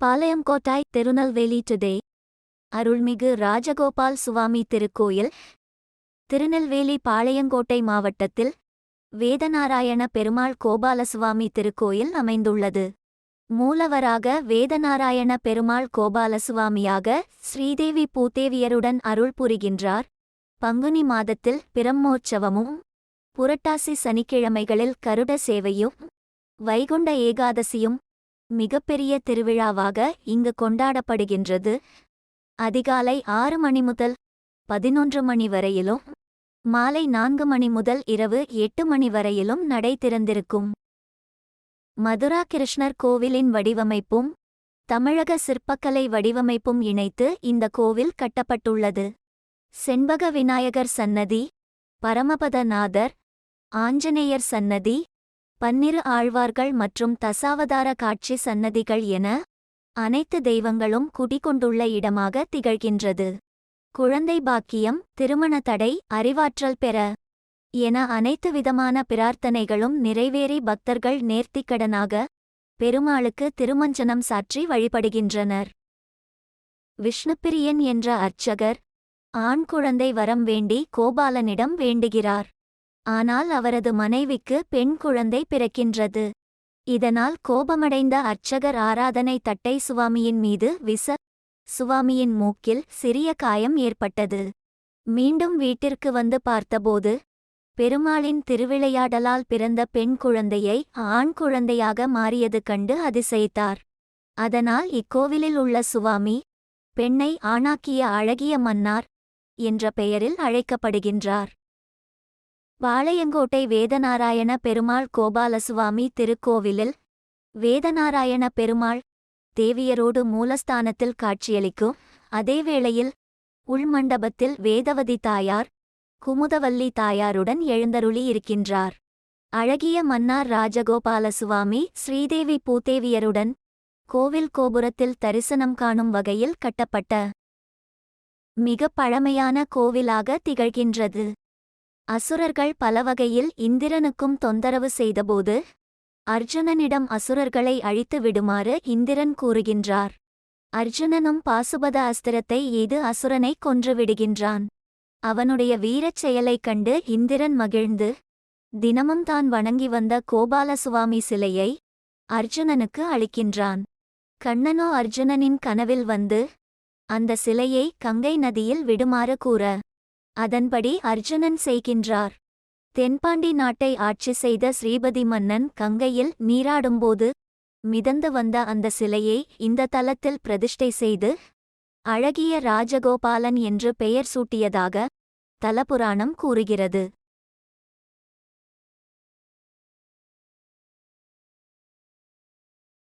பாளையங்கோட்டாய் Tirunelveli today. அருள்மிகு ராஜகோபால் சுவாமி திருக்கோயில் திருநெல்வேலி பாளையங்கோட்டை மாவட்டத்தில் வேதநாராயண பெருமாள் கோபாலசுவாமி திருக்கோயில் அமைந்துள்ளது. மூலவராக வேதநாராயண பெருமாள் கோபாலசுவாமியாக ஸ்ரீதேவி பூதேவியருடன் அருள் புரிகின்றார். பங்குனி மாதத்தில் பிரம்மோற்சவமும் புரட்டாசி சனிக்கிழமைகளில் கருட சேவையும் வைகுண்ட ஏகாதசியும் மிகப்பெரிய திருவிழாவாக இங்கு கொண்டாடப்படுகின்றது. அதிகாலை 6 மணி முதல் 11 மணி வரையிலும் மாலை 4 மணி முதல் இரவு 8 மணி வரையிலும் நடை திறந்திருக்கும். மதுரா கிருஷ்ணர் கோவிலின் வடிவமைப்பும் தமிழக சிற்பக்கலை வடிவமைப்பும் இணைத்து இந்த கோவில் கட்டப்பட்டுள்ளது. செண்பக விநாயகர் சன்னதி, பரமபதநாதர், ஆஞ்சநேயர் சன்னதி, 12 ஆழ்வார்கள் மற்றும் தசாவதார காட்சி சன்னதிகள் என அனைத்து தெய்வங்களும் குடிகொண்டுள்ள இடமாக திகழ்கின்றது. குழந்தை பாக்கியம், திருமண தடை, அறிவாற்றல் பெற என அனைத்து விதமான பிரார்த்தனைகளும் நிறைவேறி பக்தர்கள் நேர்த்திக்கடனாக பெருமாளுக்கு திருமஞ்சனம் சாற்றி வழிபடுகின்றனர். விஷ்ணுப்பிரியன் என்ற அர்ச்சகர் ஆண் குழந்தை வரம் வேண்டி கோபாலனிடம் வேண்டுகிறார். ஆனால் அவரது மனைவிக்கு பெண் குழந்தை பிறக்கின்றது. இதனால் கோபமடைந்த அர்ச்சகர் ஆராதனை தட்டை சுவாமியின் மீது வீச சுவாமியின் மூக்கில் சிறிய காயம் ஏற்பட்டது. மீண்டும் வீட்டிற்கு வந்து பார்த்தபோது பெருமாளின் திருவிளையாடலால் பிறந்த பெண் குழந்தையை ஆண் குழந்தையாக மாறியது கண்டு அதிசயித்தார். அதனால் இக்கோவிலில் உள்ள சுவாமி பெண்ணை ஆணாக்கிய அழகிய மன்னார் என்ற பெயரில் அழைக்கப்படுகின்றார். பாளையங்கோட்டை வேதநாராயண பெருமாள் கோபாலசுவாமி திருக்கோவிலில் வேதநாராயண பெருமாள் தேவியரோடு மூலஸ்தானத்தில் காட்சியளிக்கும் அதேவேளையில் உள்மண்டபத்தில் வேதவதி தாயார், குமுதவல்லி தாயாருடன் எழுந்தருளி இருக்கின்றார். அழகிய மன்னார் ராஜகோபாலசுவாமி ஸ்ரீதேவி பூதேவியருடன் கோவில் கோபுரத்தில் தரிசனம் காணும் வகையில் கட்டப்பட்ட மிக பழமையான கோவிலாக திகழ்கின்றது. அசுரர்கள் பலவகையில் இந்திரனுக்கும் தொந்தரவு செய்தபோது அர்ஜுனனிடம் அசுரர்களை அழித்து விடுமாறு இந்திரன் கூறுகின்றார். அர்ஜுனனும் பாசுபத அஸ்திரத்தை எய்து அசுரனை கொன்றுவிடுகின்றான். அவனுடைய வீரச் செயலைக் கண்டு இந்திரன் மகிழ்ந்து தினமும் தான் வணங்கி வந்த கோபாலசுவாமி சிலையை அர்ஜுனனுக்கு அளிக்கின்றான். கண்ணனோ அர்ஜுனனின் கனவில் வந்து அந்த சிலையை கங்கை நதியில் விடுமாறு கூற அதன்படி அர்ஜுனன் செய்கின்றார். தென்பாண்டி நாட்டை ஆட்சி செய்த ஸ்ரீபதி மன்னன் கங்கையில் நீராடும்போது மிதந்து வந்த அந்த சிலையை இந்த தலத்தில் பிரதிஷ்டை செய்து அழகிய ராஜகோபாலன் என்று பெயர் சூட்டியதாக தலபுராணம் கூறுகிறது.